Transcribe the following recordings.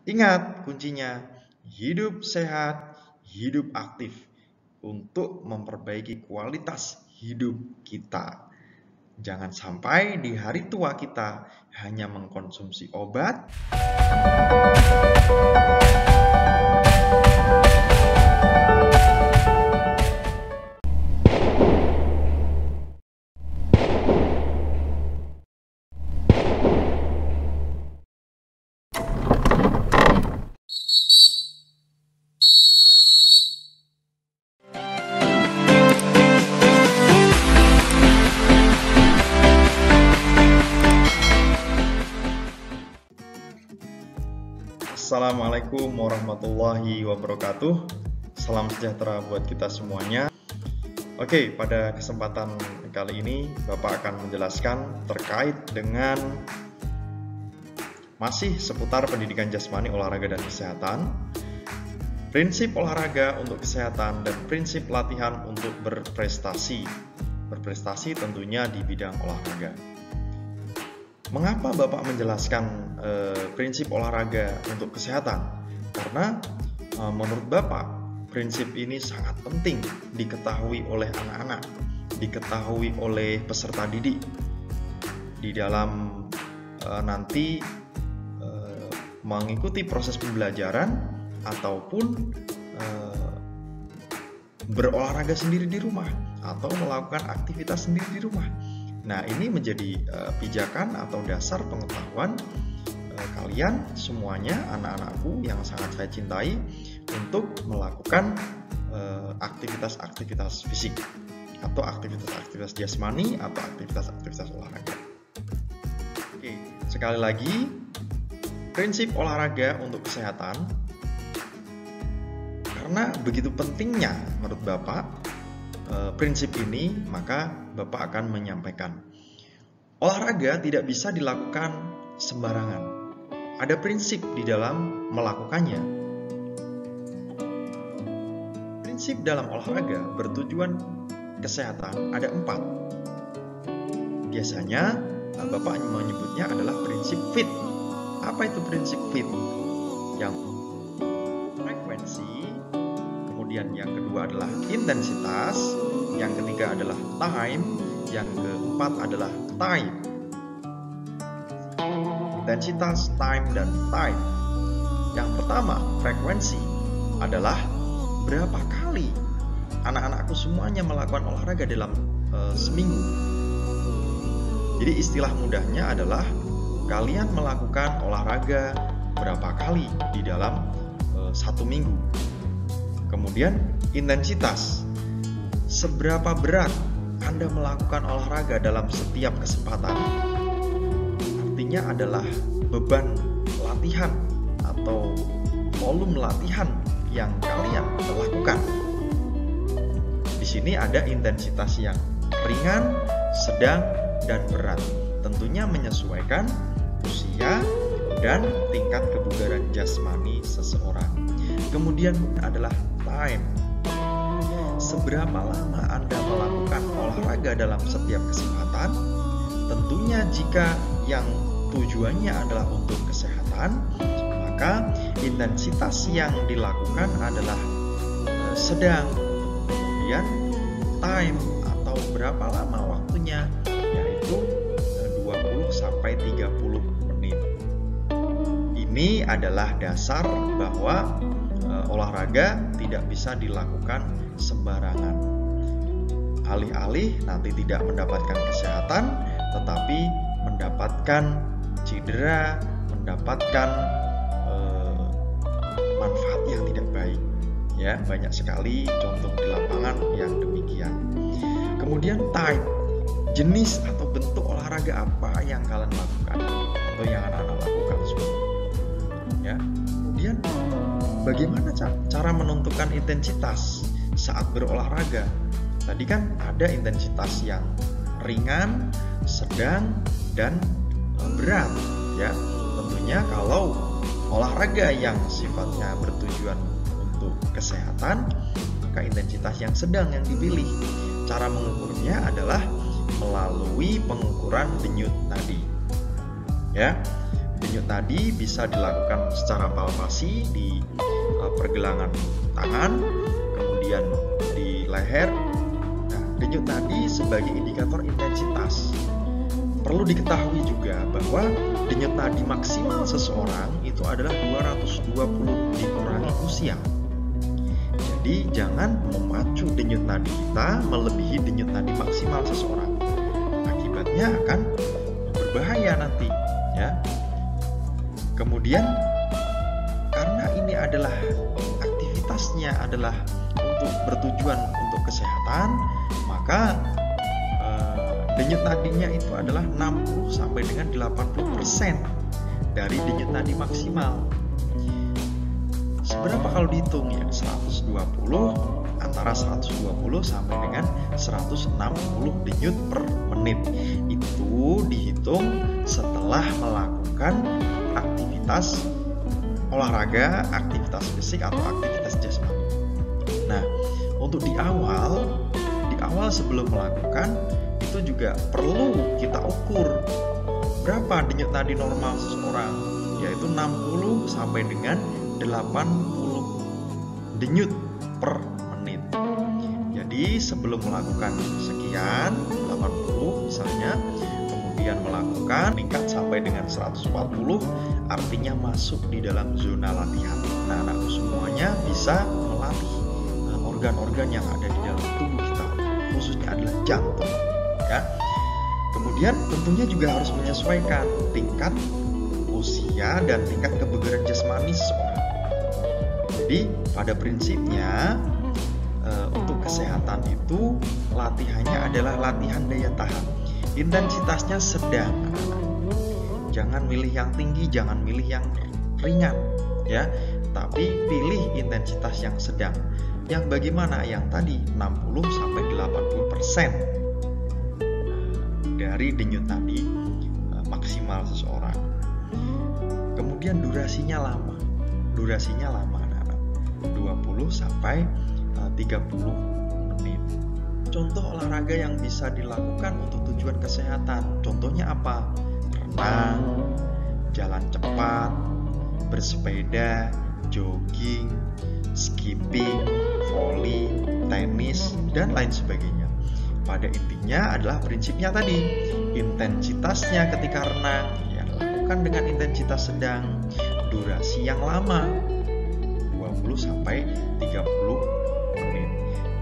Ingat kuncinya, hidup sehat, hidup aktif untuk memperbaiki kualitas hidup kita. Jangan sampai di hari tua kita hanya mengkonsumsi obat. Assalamualaikum warahmatullahi wabarakatuh. Salam sejahtera buat kita semuanya. Oke, pada kesempatan kali ini Bapak akan menjelaskan terkait dengan masih seputar pendidikan jasmani, olahraga, dan kesehatan, prinsip olahraga untuk kesehatan, dan prinsip latihan untuk berprestasi. Berprestasi tentunya di bidang olahraga. Mengapa Bapak menjelaskan prinsip olahraga untuk kesehatan? Karena menurut Bapak, prinsip ini sangat penting diketahui oleh anak-anak, diketahui oleh peserta didik di dalam nanti mengikuti proses pembelajaran ataupun berolahraga sendiri di rumah atau melakukan aktivitas sendiri di rumah. Nah, ini menjadi pijakan atau dasar pengetahuan kalian semuanya, anak-anakku yang sangat saya cintai, untuk melakukan aktivitas-aktivitas fisik atau aktivitas-aktivitas jasmani atau aktivitas-aktivitas olahraga. Oke, sekali lagi, prinsip olahraga untuk kesehatan, karena begitu pentingnya menurut Bapak prinsip ini, maka Bapak akan menyampaikan. Olahraga tidak bisa dilakukan sembarangan. Ada prinsip di dalam melakukannya. Prinsip dalam olahraga bertujuan kesehatan ada 4. Biasanya Bapak menyebutnya adalah prinsip fit. Apa itu prinsip fit? Yang frekuensi, kemudian yang kedua adalah intensitas, yang ketiga adalah time, yang keempat adalah time. Intensitas, time, dan time. Yang pertama, frekuensi, adalah berapa kali anak-anakku semuanya melakukan olahraga dalam seminggu. Jadi istilah mudahnya adalah kalian melakukan olahraga berapa kali di dalam satu minggu. Kemudian intensitas, seberapa berat Anda melakukan olahraga dalam setiap kesempatan. Artinya adalah beban latihan atau volume latihan yang kalian lakukan. Di sini ada intensitas yang ringan, sedang, dan berat. Tentunya menyesuaikan usia dan tingkat kebugaran jasmani seseorang. Kemudian adalah time. Seberapa lama Anda melakukan olahraga dalam setiap kesempatan? Tentunya jika yang tujuannya adalah untuk kesehatan, maka intensitas yang dilakukan adalah sedang. Kemudian time atau berapa lama waktunya, yaitu 20 sampai 30 menit. Ini adalah dasar bahwa olahraga tidak bisa dilakukan sembarangan. Alih-alih nanti tidak mendapatkan kesehatan, tetapi mendapatkan cedera, mendapatkan manfaat yang tidak baik. Ya, banyak sekali contoh di lapangan yang demikian. Kemudian time, jenis atau bentuk olahraga apa yang kalian lakukan atau yang anak-anak lakukan semua. Ya, kemudian bagaimana cara menentukan intensitas saat berolahraga? Tadi kan ada intensitas yang ringan, sedang, dan berat. Ya, tentunya kalau olahraga yang sifatnya bertujuan untuk kesehatan, maka intensitas yang sedang yang dipilih. Cara mengukurnya adalah melalui pengukuran denyut nadi. Ya, Denyut nadi bisa dilakukan secara palpasi di pergelangan tangan, kemudian di leher. Nah, denyut nadi sebagai indikator intensitas. Perlu diketahui juga bahwa denyut nadi maksimal seseorang itu adalah 220 dikurangi usia. Jadi jangan memacu denyut nadi kita melebihi denyut nadi maksimal seseorang. Akibatnya akan berbahaya nanti, ya. Kemudian karena ini adalah aktivitasnya adalah untuk bertujuan untuk kesehatan, maka denyut nadinya itu adalah 60 sampai dengan 80% dari denyut nadi maksimal. Seberapa kalau dihitung ya? 120 antara 120 sampai dengan 160 denyut per menit. Itu dihitung setelah melakukan aktivitas olahraga, aktivitas fisik atau aktivitas jasmani. Nah, untuk di awal sebelum melakukan itu juga perlu kita ukur berapa denyut nadi normal seseorang, yaitu 60 sampai dengan 80 denyut per menit. Jadi sebelum melakukan sekian 80 misalnya, kemudian melakukan meningkat sampai dengan 140, artinya masuk di dalam zona latihan. Nah, anakku semuanya bisa melatih organ-organ yang ada di dalam tubuh kita, khususnya adalah jantung, ya. Kemudian tentunya juga harus menyesuaikan tingkat usia dan tingkat kebugaran jasmani seseorang. Jadi pada prinsipnya untuk kesehatan itu latihannya adalah latihan daya tahan. Intensitasnya sedang. Jangan milih yang tinggi, jangan milih yang ringan, ya. Tapi pilih intensitas yang sedang. Yang bagaimana? Yang tadi 60 sampai 80% dari denyut nadi maksimal seseorang. Kemudian durasinya lama anak-anak, 20 sampai 30 menit. Contoh olahraga yang bisa dilakukan untuk tujuan kesehatan, contohnya apa? Renang, jalan cepat, bersepeda, jogging, skipping, volley, tenis, dan lain sebagainya. Pada intinya adalah prinsipnya tadi, intensitasnya ketika renang ya lakukan dengan intensitas sedang, durasi yang lama 20 sampai 30 menit.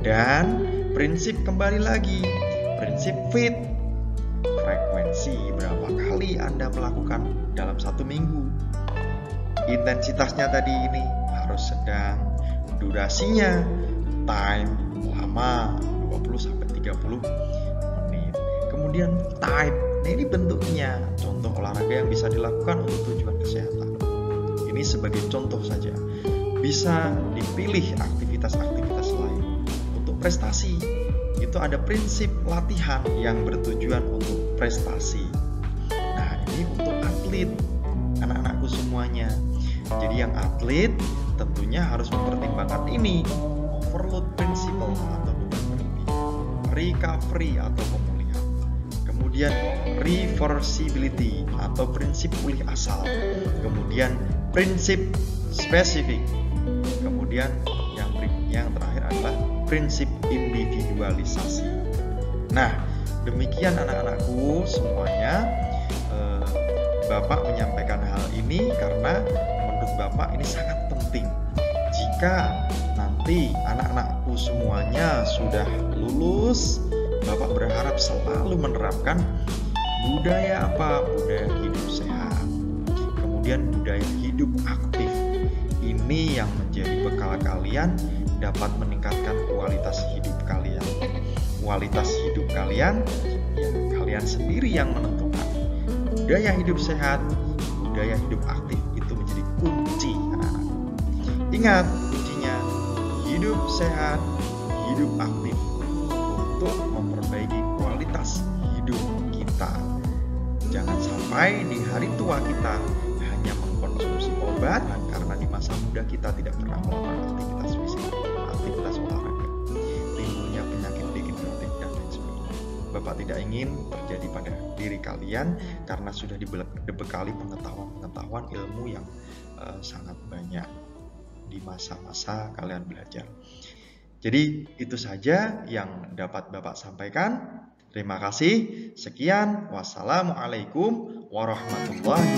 Dan prinsip kembali lagi, prinsip fit, frekuensi berapa kali Anda melakukan dalam satu minggu. Intensitasnya tadi ini harus sedang, durasinya time lama 20 sampai 30 menit. Kemudian type, nah ini bentuknya, contoh olahraga yang bisa dilakukan untuk tujuan kesehatan. Ini sebagai contoh saja. Bisa dipilih aktivitas-aktivitas lain. Untuk prestasi, itu ada prinsip latihan yang bertujuan untuk prestasi. Nah, ini untuk atlet, anak-anakku semuanya. Jadi yang atlet tentunya harus mempertimbangkan ini, overload principle atau beban berlebih, recovery atau pemulihan, kemudian reversibility atau prinsip pulih asal, kemudian prinsip spesifik, kemudian yang berikutnya yang terakhir adalah prinsip individualisasi. Nah, demikian anak-anakku semuanya. Bapak menyampaikan hal ini karena menurut Bapak ini sangat penting. Jika nanti anak-anakku semuanya sudah lulus, Bapak berharap selalu menerapkan budaya apa? Budaya hidup sehat. Kemudian budaya hidup aktif. Ini yang menjadi bekal kalian dapat meningkatkan kualitas hidup kalian. Kualitas hidup kalian, ya, kalian sendiri yang menentukan. Budaya hidup sehat, budaya hidup aktif itu menjadi kunci anak-anak. Ingat kuncinya, hidup sehat, hidup aktif untuk memperbaiki kualitas hidup kita. Jangan sampai di hari tua kita hanya mengkonsumsi obat karena di masa muda kita tidak pernah melakukan aktivitas fisik, aktivitas olahraga, timbulnya penyakit degeneratif dan lain sebagainya. Bapak tidak ingin terjadi pada diri kalian karena sudah dibekali pengetahuan ilmu yang sangat banyak di masa-masa kalian belajar. Jadi itu saja yang dapat Bapak sampaikan. Terima kasih. Sekian. Wassalamualaikum warahmatullahi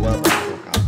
wabarakatuh.